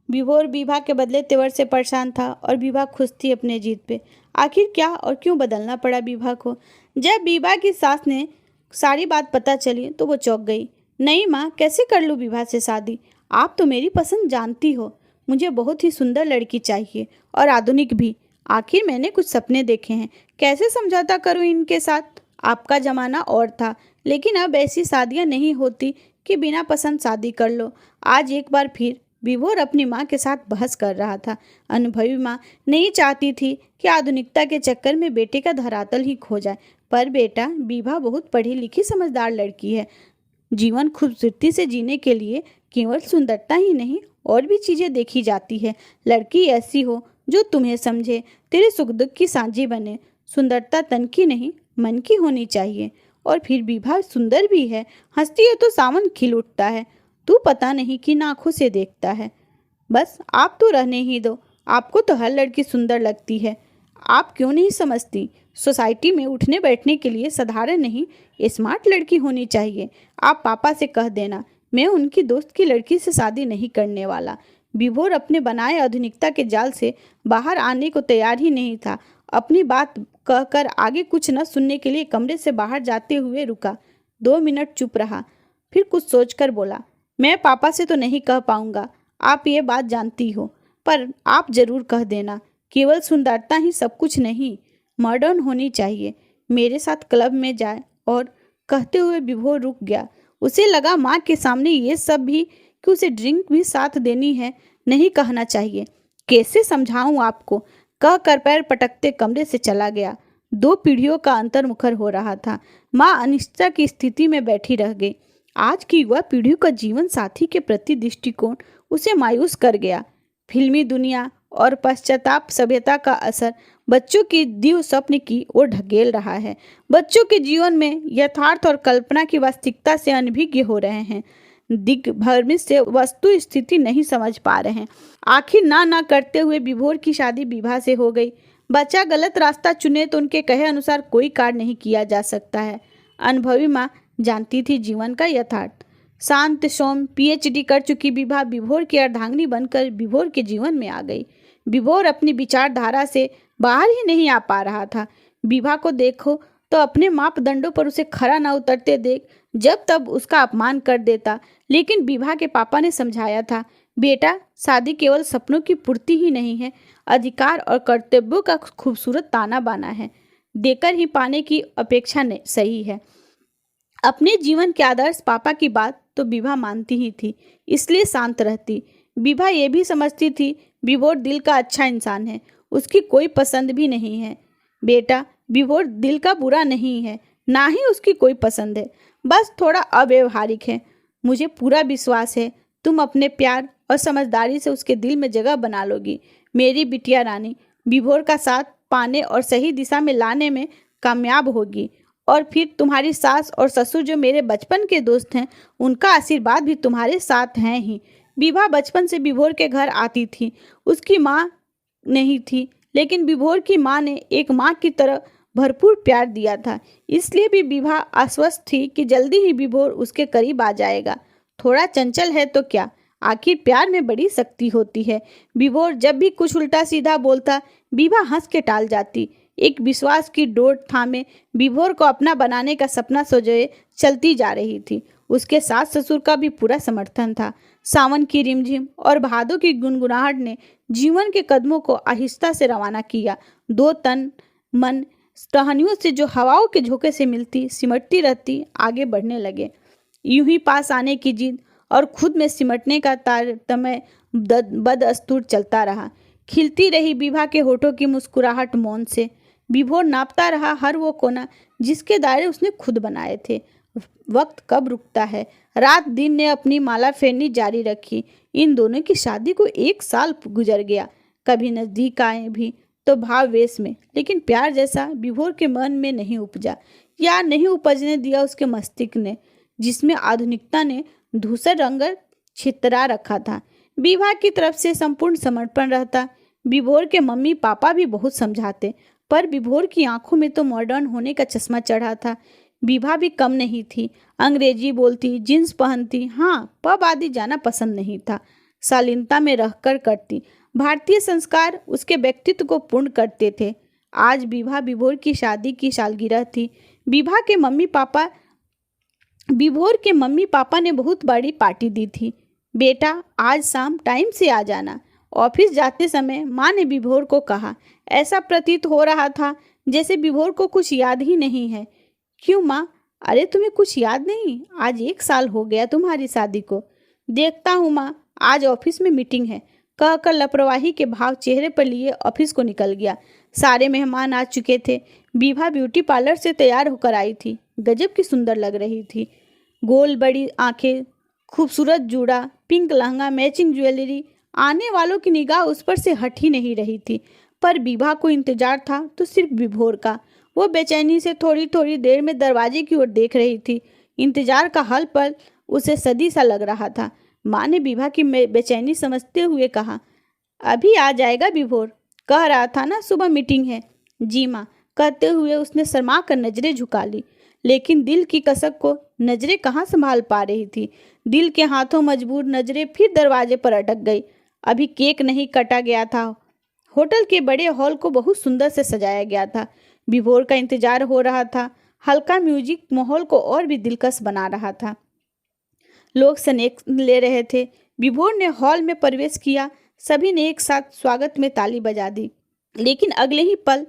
विभोर विभा के बदले तेवर से परेशान था और विभा खुश थी अपने जीत पे। आखिर क्या और क्यों बदलना पड़ा विभा को? जब विभा की सास ने सारी बात पता चली तो वो चौंक गई। नहीं माँ, कैसे कर लूँ विभा से शादी? आप तो मेरी पसंद जानती हो। मुझे बहुत ही सुंदर लड़की चाहिए और आधुनिक भी। आखिर मैंने कुछ सपने देखे हैं, कैसे समझौता करूँ इनके साथ? आपका जमाना और था, लेकिन अब ऐसी शादियाँ नहीं होती कि बिना पसंद शादी कर लो। आज एक बार फिर विभोर अपनी माँ के साथ बहस कर रहा था। अनुभवी माँ नहीं चाहती थी कि आधुनिकता के चक्कर में बेटे का धरातल ही खो जाए। पर बेटा, विभा बहुत पढ़ी लिखी समझदार लड़की है। जीवन खूबसूरती से जीने के लिए केवल सुंदरता ही नहीं और भी चीजें देखी जाती है। लड़की ऐसी हो जो तुम्हें समझे, तेरे सुख दुख की साझी बने। सुंदरता तन की नहीं, मन की होनी चाहिए। और फिर विभा सुंदर भी है, हंसती है तो सावन खिल उठता है। तू पता नहीं किन आंखों से देखता है। बस आप तो रहने ही दो, आपको तो हर लड़की सुंदर लगती है। आप क्यों नहीं समझती? सोसाइटी में उठने बैठने के लिए साधारण नहीं, स्मार्ट लड़की होनी चाहिए। आप पापा से कह देना, मैं उनकी दोस्त की लड़की से शादी नहीं करने वाला। विभोर अपने बनाए आधुनिकता के जाल से बाहर आने को तैयार ही नहीं था। अपनी बात कहकर आगे कुछ न सुनने के लिए कमरे से बाहर जाते हुए रुका। 2 मिनट चुप रहा, फिर कुछ सोचकर बोला, मैं पापा से तो नहीं कह पाऊंगा, आप ये बात जानती हो, पर आप जरूर कह देना। केवल सुंदरता ही सब कुछ नहीं, मॉडर्न होनी चाहिए। मेरे साथ क्लब में जाए। और कहते हुए विभोर रुक गया। उसे लगा माँ के सामने ये सब भी, कि उसे ड्रिंक भी साथ देनी है, नहीं कहना चाहिए। कैसे समझाऊं आपको? कह कर पैर पटकते कमरे से चला गया। 2 पीढ़ियों का अंतर मुखर हो रहा था। माँ अनिश्चितता की स्थिति में बैठी रह गई। आज की युवा पीढ़ी का जीवन साथी के प्रति दृष्टिकोण उसे मायूस कर गया। फिल्मी दुनिया और पश्चाताप सभ्यता का असर बच्चों की दिव्य स्वप्न की ओर ढकेल रहा है। बच्चों के जीवन में यथार्थ और कल्पना की वास्तविकता से अनभिज्ञ हो रहे हैं। दिग्भ्रमित से वस्तु स्थिति नहीं समझ पा रहे हैं। आखिर ना करते हुए विभोर की शादी विभा से हो गई। बच्चा गलत रास्ता चुने तो उनके कहे अनुसार कोई कार्य नहीं किया जा सकता है। अनुभवी माँ जानती थी जीवन का यथार्थ। शांत सौम्य पीएचडी कर चुकी विभा विभोर की अर्धांगिनी बनकर विभोर के जीवन में आ गई। विभोर अपनी विचारधारा से बाहर ही नहीं आ पा रहा था। विभा को देखो तो अपने मापदंडों पर उसे खरा ना उतरते देख जब तब उसका अपमान कर देता। लेकिन विभा के पापा ने समझाया था, बेटा, शादी केवल सपनों की पूर्ति ही नहीं है, अधिकार और कर्तव्यों का खूबसूरत ताना बाना है। देकर ही पाने की अपेक्षा नहीं सही है। अपने जीवन के आदर्श पापा की बात तो विभा मानती ही थी, इसलिए शांत रहती। विभा ये भी समझती थी विभोर दिल का अच्छा इंसान है, उसकी कोई पसंद भी नहीं है। बेटा, विभोर दिल का बुरा नहीं है, ना ही उसकी कोई पसंद है, बस थोड़ा अव्यवहारिक है। मुझे पूरा विश्वास है तुम अपने प्यार और समझदारी से उसके दिल में जगह बना लोगी। मेरी बिटिया रानी विभोर का साथ पाने और सही दिशा में लाने में कामयाब होगी। और फिर तुम्हारी सास और ससुर जो मेरे बचपन के दोस्त हैं, उनका आशीर्वाद भी तुम्हारे साथ हैं ही। विभा बचपन से विभोर के घर आती थी। उसकी माँ नहीं थी, लेकिन विभोर की माँ ने एक माँ की तरह भरपूर प्यार दिया था। इसलिए भी विभा आश्वस्त थी कि जल्दी ही विभोर उसके करीब आ जाएगा। थोड़ा चंचल है तो क्या, आखिर प्यार में बड़ी शक्ति होती है। विभोर जब भी कुछ उल्टा सीधा बोलता, विभा हंस के टाल जाती। एक विश्वास की डोर थामे विभोर को अपना बनाने का सपना सोचे चलती जा रही थी। उसके सास ससुर का भी पूरा समर्थन था। सावन की रिमझिम और भादों की गुनगुनाहट ने जीवन के कदमों को आहिस्ता से रवाना किया। दो तन मन टहनियों से जो हवाओं के झोंके से मिलती सिमटती रहती आगे बढ़ने लगे। यूं ही पास आने की जिद और खुद में सिमटने का तारतम्य बदस्तूर चलता रहा। खिलती रही विभा के होठों की मुस्कुराहट मौन से। विभोर नापता रहा हर वो कोना जिसके दायरे उसने खुद बनाए थे। वक्त कब रुकता है। रात दिन ने अपनी माला फेरनी जारी रखी। इन दोनों की शादी को 1 साल गुजर गया। कभी नजदीक आए भी तो भाववेश में, लेकिन प्यार जैसा विभोर के मन में नहीं उपजा, या नहीं उपजने दिया उसके मस्तिष्क ने, जिसमें आधुनिकता ने धूसर रंग छितरा रखा था। विभा की तरफ से संपूर्ण समर्पण रहता। विभोर के मम्मी पापा भी बहुत समझाते, पर विभोर की आंखों में तो मॉडर्न होने का चश्मा चढ़ा था। विभा भी कम नहीं थी। अंग्रेजी बोलती, जींस पहनती, हाँ, पब आदि जाना पसंद नहीं था। शालीनता में रहकर करती। भारतीय संस्कार उसके व्यक्तित्व को पूर्ण करते थे। आज विभोर की शादी की सालगिरह थी। विभोर के मम्मी पापा ने बहुत बड़ी पार्टी दी थी। बेटा, आज शाम टाइम से आ जाना। ऑफिस जाते समय माँ ने विभोर को कहा। ऐसा प्रतीत हो रहा था जैसे विभोर को कुछ याद ही नहीं है। क्यों माँ? अरे तुम्हें कुछ याद नहीं? आज 1 साल हो गया तुम्हारी शादी को। देखता हूँ माँ, आज ऑफिस में मीटिंग है, कहकर लापरवाही के भाव चेहरे पर लिए ऑफिस को निकल गया। सारे मेहमान आ चुके थे। विभा ब्यूटी पार्लर से तैयार होकर आई थी। गजब की सुंदर लग रही थी। गोल बड़ी आंखें, खूबसूरत जूड़ा, पिंक लहंगा, मैचिंग ज्वेलरी। आने वालों की निगाह उस पर से हट ही नहीं रही थी। पर विभा को इंतजार था तो सिर्फ विभोर का। वो बेचैनी से थोड़ी थोड़ी देर में दरवाजे की ओर देख रही थी। इंतजार का हल पल उसे सदी सा लग रहा था। माँ ने विभा की बेचैनी समझते हुए कहा, अभी आ जाएगा विभोर, कह रहा था ना सुबह मीटिंग है। जी माँ, कहते हुए उसने शर्मा कर नजरें झुका ली। लेकिन दिल की कसक को नजरें कहाँ संभाल पा रही थी। दिल के हाथों मजबूर नजरें फिर दरवाजे पर अटक गई। अभी केक नहीं कटा गया था। होटल के बड़े हॉल को बहुत सुंदर से सजाया गया था। विभोर का इंतजार हो रहा था। हल्का म्यूजिक माहौल को और भी दिलकश बना रहा था। लोग स्नैक ले रहे थे। विभोर ने हॉल में प्रवेश किया। सभी ने एक साथ स्वागत में ताली बजा दी। लेकिन अगले ही पल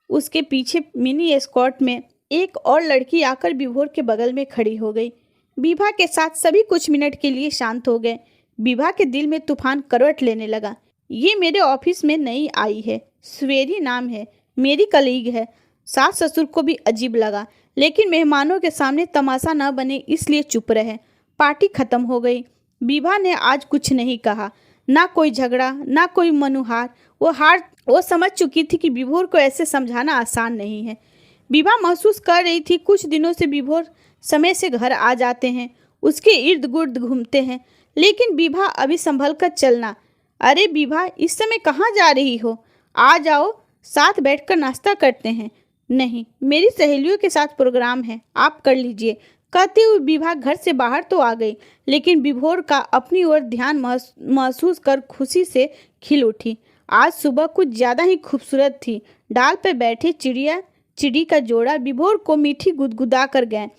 उसके पीछे मिनी स्कॉट में एक और लड़की आकर विभोर के बगल में खड़ी हो गई। विभा के साथ सभी कुछ मिनट के लिए शांत हो गए। विभा के दिल में तूफान करवट लेने लगा। ये मेरे ऑफिस में नई आई है, स्वेरी नाम है, मेरी कलीग है। सास ससुर को भी अजीब लगा, लेकिन मेहमानों के सामने तमाशा न बने इसलिए चुप रहे। पार्टी खत्म हो गई। विभा ने आज कुछ नहीं कहा, ना कोई झगड़ा, ना कोई मनुहार। वो समझ चुकी थी कि विभोर को ऐसे समझाना आसान नहीं है। विभा महसूस कर रही थी कुछ दिनों से विभोर समय से घर आ जाते हैं, उसके इर्द गिर्द घूमते हैं। लेकिन विभा अभी संभल कर चलना। अरे विभा, इस समय कहाँ जा रही हो? आ जाओ, साथ बैठकर नाश्ता करते हैं। नहीं, मेरी सहेलियों के साथ प्रोग्राम है, आप कर लीजिए। कहते हुए विभा घर से बाहर तो आ गई, लेकिन विभोर का अपनी ओर ध्यान महसूस कर खुशी से खिल उठी। आज सुबह कुछ ज़्यादा ही खूबसूरत थी। डाल पर बैठे चिड़ी का जोड़ा विभोर को मीठी गुदगुदा कर गए।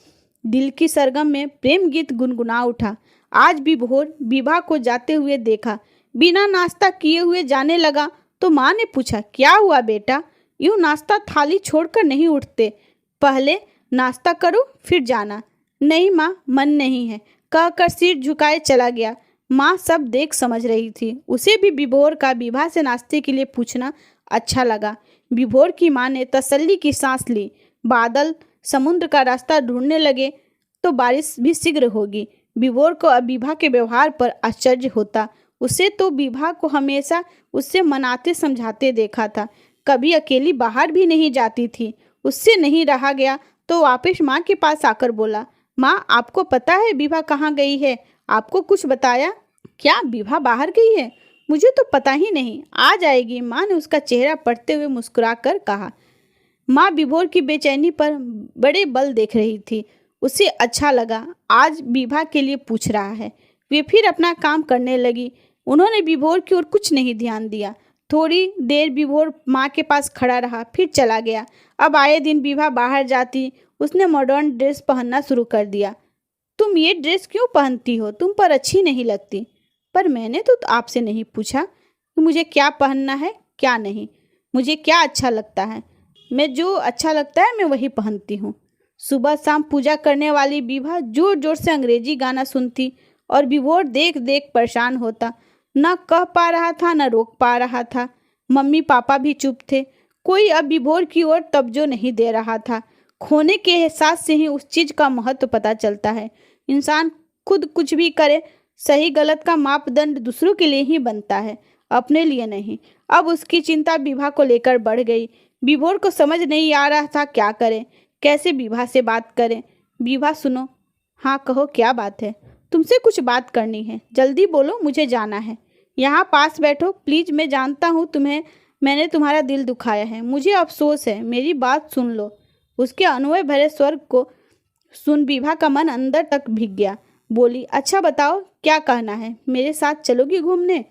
दिल की सरगम में प्रेम गीत गुनगुना उठा। आज विभोर विभा को जाते हुए देखा। बिना नाश्ता किए हुए जाने लगा तो माँ ने पूछा, क्या हुआ बेटा? यूँ नाश्ता थाली छोड़कर नहीं उठते, पहले नाश्ता करो फिर जाना। नहीं माँ, मन नहीं है, कहकर सिर झुकाए चला गया। माँ सब देख समझ रही थी। उसे भी विभोर का विभा से नाश्ते के लिए पूछना अच्छा लगा। विभोर की माँ ने तसल्ली की सांस ली। बादल समुद्र का रास्ता ढूंढने लगे तो बारिश भी शीघ्र होगी। विभोर को अब विभा के व्यवहार पर आश्चर्य होता। उसे तो विभा को हमेशा उससे मनाते समझाते देखा था, कभी अकेली बाहर भी नहीं जाती थी। उससे नहीं रहा गया तो वापस माँ के पास आकर बोला, माँ आपको पता है विभा कहाँ गई है? आपको कुछ बताया क्या? विभा बाहर गई है? मुझे तो पता ही नहीं, आ जाएगी, माँ ने उसका चेहरा पढ़ते हुए मुस्कुराकर कहा। माँ विभोर की बेचैनी पर बड़े बल देख रही थी। उसे अच्छा लगा, आज विभा के लिए पूछ रहा है। वे फिर अपना काम करने लगी। उन्होंने विभोर की ओर कुछ नहीं ध्यान दिया। थोड़ी देर विभोर माँ के पास खड़ा रहा, फिर चला गया। अब आए दिन विभा बाहर जाती, उसने मॉडर्न ड्रेस पहनना शुरू कर दिया। तुम ये ड्रेस क्यों पहनती हो? तुम पर अच्छी नहीं लगती। पर मैंने तो आपसे नहीं पूछा कि मुझे क्या पहनना है क्या नहीं। मुझे क्या अच्छा लगता है, मैं जो अच्छा लगता है मैं वही पहनती हूँ। सुबह शाम पूजा करने वाली विभा जोर जोर से अंग्रेजी गाना सुनती और विभोर देख देख परेशान होता। न कह पा रहा था न रोक पा रहा था। मम्मी पापा भी चुप थे। कोई अब विभोर की ओर तवज्जो नहीं दे रहा था। खोने के एहसास से ही उस चीज़ का महत्व पता चलता है। इंसान खुद कुछ भी करे, सही गलत का मापदंड दूसरों के लिए ही बनता है, अपने लिए नहीं। अब उसकी चिंता विभा को लेकर बढ़ गई। विभोर को समझ नहीं आ रहा था क्या करें, कैसे विभा से बात करें। विभा सुनो। हाँ कहो, क्या बात है? तुमसे कुछ बात करनी है, जल्दी बोलो, मुझे जाना है। यहाँ पास बैठो प्लीज। मैं जानता हूँ मैंने तुम्हारा दिल दुखाया है, मुझे अफसोस है, मेरी बात सुन लो। उसके अनुनय भरे स्वर को सुन विभा का मन अंदर तक भीग गया। बोली, अच्छा बताओ क्या कहना है, मेरे साथ चलोगी घूमने?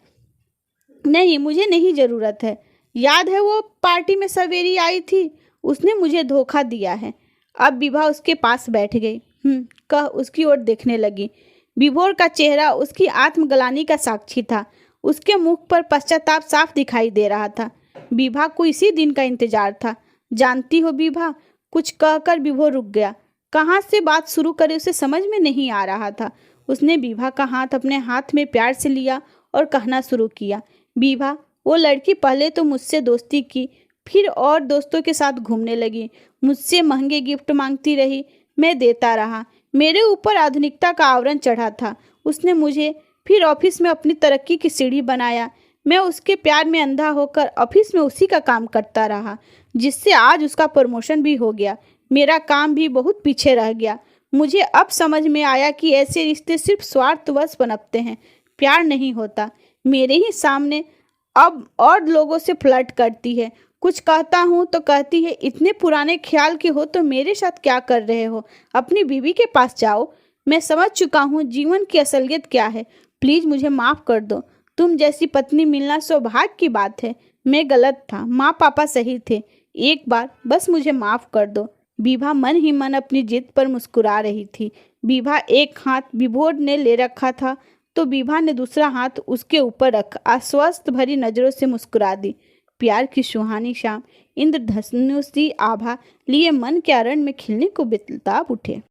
नहीं, मुझे नहीं ज़रूरत है। याद है वो पार्टी में सवेरी आई थी, उसने मुझे धोखा दिया है। अब विभा उसके पास बैठ गई, कह उसकी ओर देखने लगी। विभोर का चेहरा उसकी आत्मग्लानि का साक्षी था। उसके मुख पर पश्चाताप साफ दिखाई दे रहा था। विभा को इसी दिन का इंतजार था। जानती हो विभा, कुछ कहकर विभोर रुक गया। कहाँ से बात शुरू करे उसे समझ में नहीं आ रहा था। उसने विभा का हाथ अपने हाथ में प्यार से लिया और कहना शुरू किया, विभा, वो लड़की पहले तो मुझसे दोस्ती की, फिर और दोस्तों के साथ घूमने लगी, मुझसे महंगे गिफ्ट मांगती रही, मैं देता रहा। मेरे ऊपर आधुनिकता का आवरण चढ़ा था। उसने मुझे फिर ऑफिस में अपनी तरक्की की सीढ़ी बनाया। मैं उसके प्यार में अंधा होकर ऑफिस में उसी का काम करता रहा, जिससे आज उसका प्रमोशन भी हो गया। मेरा काम भी बहुत पीछे रह गया। मुझे अब समझ में आया कि ऐसे रिश्ते सिर्फ स्वार्थवश पनपते हैं, प्यार नहीं होता। मेरे ही सामने अब और लोगों से फ्लर्ट करती है। कुछ कहता हूँ तो कहती है, इतने पुराने ख्याल के हो तो मेरे साथ क्या कर रहे हो, अपनी बीवी के पास जाओ। मैं समझ चुका हूँ जीवन की असलियत क्या है। प्लीज़ मुझे माफ़ कर दो। तुम जैसी पत्नी मिलना सौभाग्य की बात है। मैं गलत था, माँ पापा सही थे। एक बार बस मुझे माफ़ कर दो। विभा मन ही मन अपनी जिद पर मुस्कुरा रही थी। विभा एक हाथ विभोर ने ले रखा था तो विभा ने दूसरा हाथ उसके ऊपर रख आश्वस्त भरी नजरों से मुस्कुरा दी। प्यार की सुहानी शाम इंद्रधनुषी आभा लिए मन के अरण में खिलने को बेताब उठे।